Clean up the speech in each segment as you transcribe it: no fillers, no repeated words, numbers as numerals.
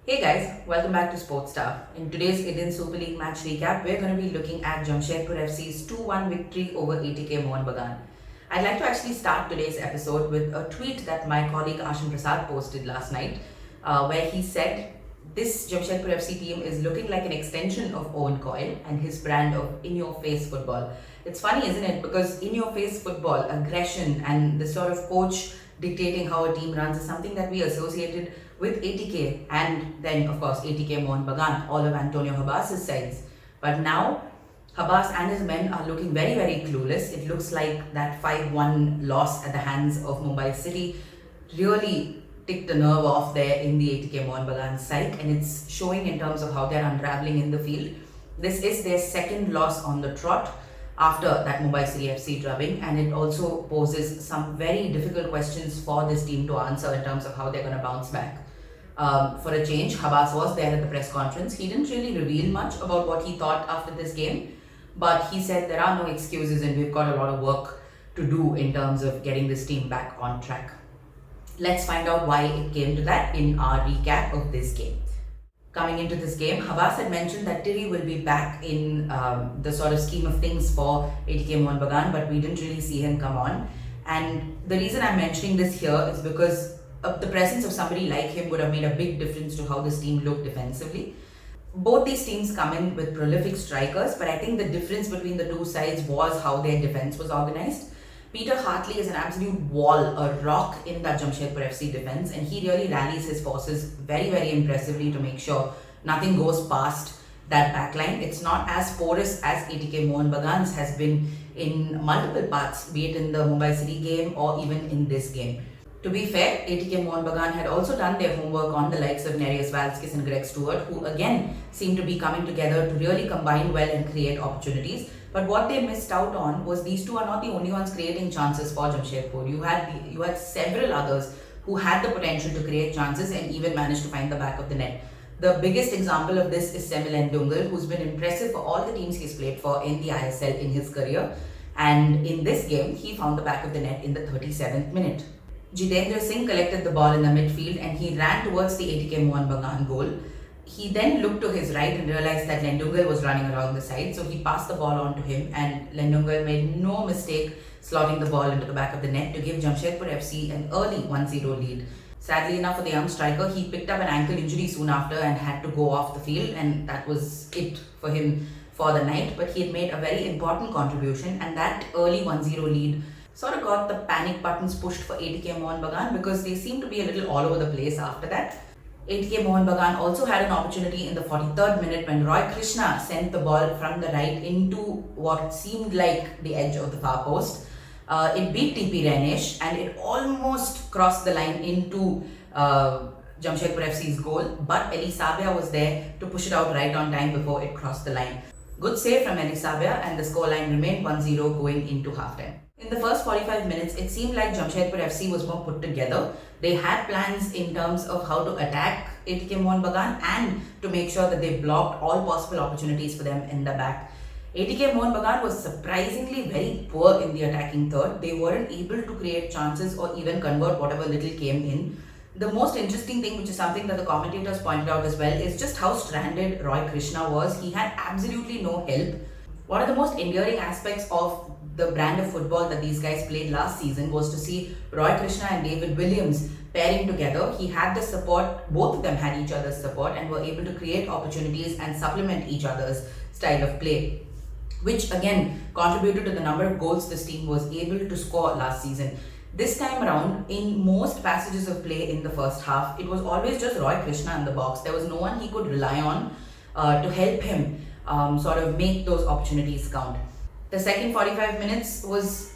Hey guys, welcome back to Sports Star. In today's Indian Super League match recap, we're going to be looking at Jamshedpur FC's 2-1 victory over ATK Mohun Bagan. I'd like to actually start today's episode with a tweet that my colleague Ashin Prasad posted last night, where he said, "This Jamshedpur FC team is looking like an extension of Owen Coyle and his brand of in-your-face football." It's funny, isn't it? Because in-your-face football, aggression, and the sort of coach dictating how a team runs is something that we associated with ATK and then, of course, ATK Mohun Bagan, all of Antonio Habas' sides. But now, Habas and his men are looking very, very clueless. It looks like that 5-1 loss at the hands of Mumbai City really ticked a nerve off there in the ATK Mohun Bagan side, and it's showing in terms of how they're unraveling in the field. This is their second loss on the trot after that Mumbai City FC drubbing, and it also poses some very difficult questions for this team to answer in terms of how they're going to bounce back. For a change, Habas was there at the press conference. He didn't really reveal much about what he thought after this game, but he said there are no excuses and we've got a lot of work to do in terms of getting this team back on track. Let's find out why it came to that in our recap of this game. Coming into this game, Habas had mentioned that Tiri will be back in the sort of scheme of things for ATK Mohun Bagan, but we didn't really see him come on. And the reason I'm mentioning this here is because the presence of somebody like him would have made a big difference to how this team looked defensively. Both these teams come in with prolific strikers, but I think the difference between the two sides was how their defense was organized. Peter Hartley is an absolute wall, a rock in that Jamshedpur FC defense, and he really rallies his forces very, very impressively to make sure nothing goes past that backline. It's not as porous as ATK Mohun Bagan's has been in multiple parts, be it in the Mumbai City game or even in this game. To be fair, ATK Mohun Bagan had also done their homework on the likes of Nereus Valskis and Greg Stewart, who again seem to be coming together to really combine well and create opportunities. But what they missed out on was these two are not the only ones creating chances for Jamshedpur. You had several others who had the potential to create chances and even managed to find the back of the net. The biggest example of this is Semil Ndungal, who's been impressive for all the teams he's played for in the ISL in his career. And in this game, he found the back of the net in the 37th minute. Jitendra Singh collected the ball in the midfield and he ran towards the ATK Mohun Bagan goal. He then looked to his right and realized that Lendungal was running around the side, so he passed the ball on to him, and Lendungal made no mistake slotting the ball into the back of the net to give Jamshedpur FC an early 1-0 lead. Sadly enough for the young striker, he picked up an ankle injury soon after and had to go off the field, and that was it for him for the night. But he had made a very important contribution, and that early 1-0 lead sort of got the panic buttons pushed for ATK Mohun Bagan because they seemed to be a little all over the place after that. ATK Mohun Bagan also had an opportunity in the 43rd minute when Roy Krishna sent the ball from the right into what seemed like the edge of the far post. It beat TP Renish and it almost crossed the line into Jamshedpur FC's goal, but Eli Sabia was there to push it out right on time before it crossed the line. Good save from Eli Sabia, and the scoreline remained 1-0 going into halftime. In the first 45 minutes, it seemed like Jamshedpur FC was more put together. They had plans in terms of how to attack ATK Mohun Bagan and to make sure that they blocked all possible opportunities for them in the back. ATK Mohun Bagan was surprisingly very poor in the attacking third. They weren't able to create chances or even convert whatever little came in. The most interesting thing, which is something that the commentators pointed out as well, is just how stranded Roy Krishna was. He had absolutely no help. One of the most endearing aspects of the brand of football that these guys played last season was to see Roy Krishna and David Williams pairing together. He had the support, both of them had each other's support and were able to create opportunities and supplement each other's style of play, which again contributed to the number of goals this team was able to score last season. This time around, in most passages of play in the first half, it was always just Roy Krishna in the box. There was no one he could rely on to help him sort of make those opportunities count. The second 45 minutes was,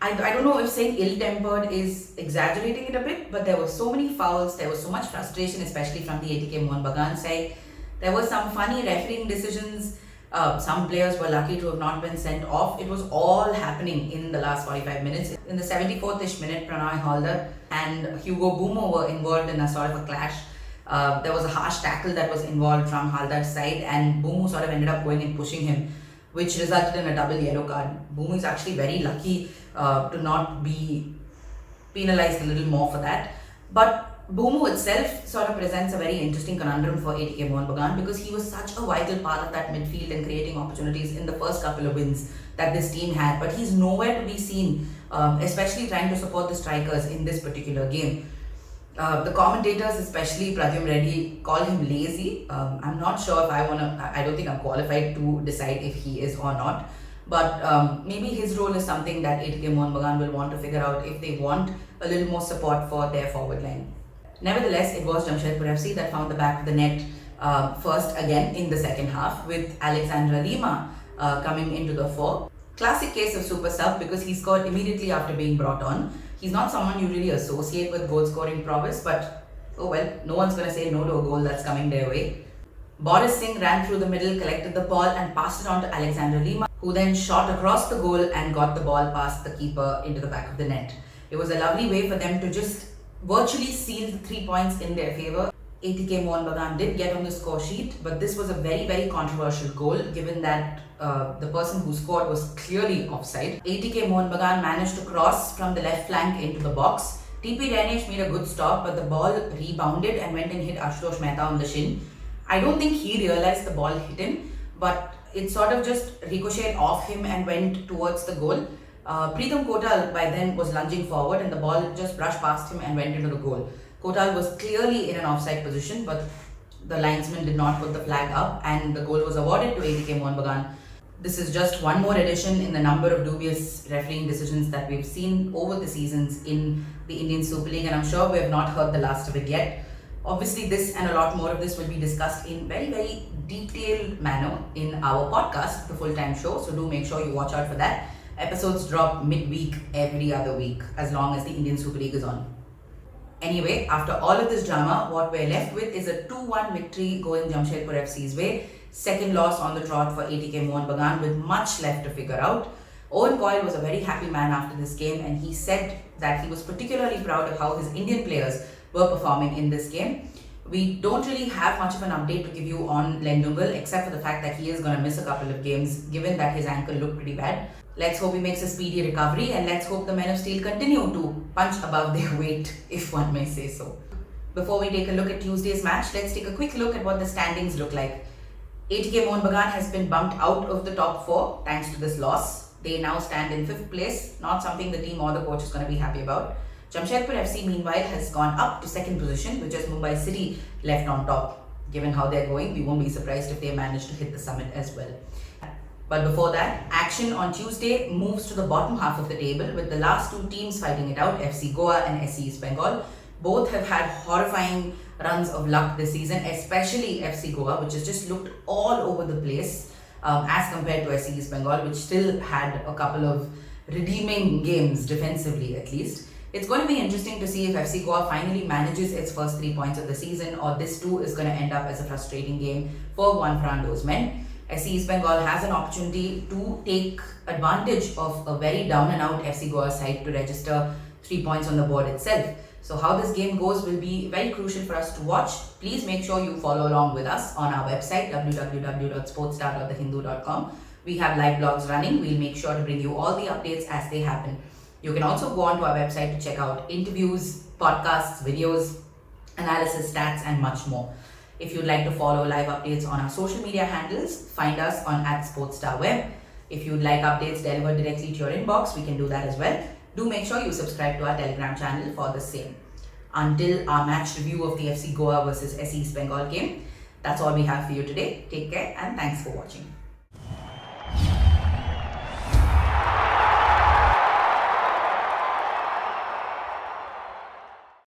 I don't know if saying ill-tempered is exaggerating it a bit, but there were so many fouls, there was so much frustration, especially from the ATK Mohun Bagan side. There were some funny refereeing decisions. Some players were lucky to have not been sent off. It was all happening in the last 45 minutes. In the 74th-ish minute, Pranay Haldar and Hugo Boomo were involved in a sort of a clash. There was a harsh tackle that was involved from Haldar's side, and Boomo sort of ended up going and pushing him, which resulted in a double yellow card. Boomo is actually very lucky to not be penalized a little more for that. But Bomu itself sort of presents a very interesting conundrum for ATK Mohun Bagan because he was such a vital part of that midfield and creating opportunities in the first couple of wins that this team had. But he's nowhere to be seen, especially trying to support the strikers in this particular game. The commentators, especially Pradyum Reddy, call him lazy. I'm not sure if I don't think I'm qualified to decide if he is or not. But maybe his role is something that ATK Mohun Bagan will want to figure out if they want a little more support for their forward line. Nevertheless, it was Jamshedpur FC that found the back of the net first again in the second half, with Alexandra Lima coming into the fore. Classic case of super sub because he scored immediately after being brought on. He's not someone you really associate with goal scoring prowess, but oh well, no one's going to say no to a goal that's coming their way. Boris Singh ran through the middle, collected the ball and passed it on to Alexandra Lima, who then shot across the goal and got the ball past the keeper into the back of the net. It was a lovely way for them to just virtually seal the 3 points in their favour. ATK Mohun Bagan did get on the score sheet, but this was a very, very controversial goal given that the person who scored was clearly offside. ATK Mohun Bagan managed to cross from the left flank into the box. TP Rainesh made a good stop, but the ball rebounded and went and hit Ashutosh Mehta on the shin. I don't think he realised the ball hit him, but it sort of just ricocheted off him and went towards the goal. Pritham Kotal by then was lunging forward and the ball just brushed past him and went into the goal. Kotal was clearly in an offside position, but the linesman did not put the flag up and the goal was awarded to ATK Mohun Bagan. This is just one more addition in the number of dubious refereeing decisions that we've seen over the seasons in the Indian Super League, and I'm sure we have not heard the last of it yet. Obviously, this and a lot more of this will be discussed in very, very detailed manner in our podcast, The Full-Time Show, so do make sure you watch out for that. Episodes drop midweek every other week as long as the Indian Super League is on. Anyway, after all of this drama, what we're left with is a 2-1 victory going Jamshedpur FC's way. Second loss on the trot for ATK Mohun Bagan with much left to figure out. Owen Coyle was a very happy man after this game and he said that he was particularly proud of how his Indian players were performing in this game. We don't really have much of an update to give you on Lendungal except for the fact that he is going to miss a couple of games given that his ankle looked pretty bad. Let's hope he makes a speedy recovery and let's hope the men of steel continue to punch above their weight, if one may say so. Before we take a look at Tuesday's match, let's take a quick look at what the standings look like. ATK Mohun Bagan has been bumped out of the top 4 thanks to this loss. They now stand in 5th place, not something the team or the coach is going to be happy about. Jamshedpur FC meanwhile has gone up to 2nd position, which is Mumbai City left on top. Given how they're going, we won't be surprised if they manage to hit the summit as well. But before that, action on Tuesday moves to the bottom half of the table with the last 2 teams fighting it out, FC Goa and SC East Bengal. Both have had horrifying runs of luck this season, especially FC Goa, which has just looked all over the place as compared to SC East Bengal, which still had a couple of redeeming games defensively at least. It's going to be interesting to see if FC Goa finally manages its first 3 points of the season, or this too is going to end up as a frustrating game for Juan Frando's men. SC East Bengal has an opportunity to take advantage of a very down and out FC Goa side to register 3 points on the board itself. So how this game goes will be very crucial for us to watch. Please make sure you follow along with us on our website www.sportstar.thehindu.com. We have live blogs running. We'll make sure to bring you all the updates as they happen. You can also go onto our website to check out interviews, podcasts, videos, analysis, stats and much more. If you'd like to follow live updates on our social media handles, find us on @SportstarWeb. If you'd like updates delivered directly to your inbox, we can do that as well. Do make sure you subscribe to our Telegram channel for the same. Until our match review of the FC Goa versus SC East Bengal game, that's all we have for you today. Take care and thanks for watching.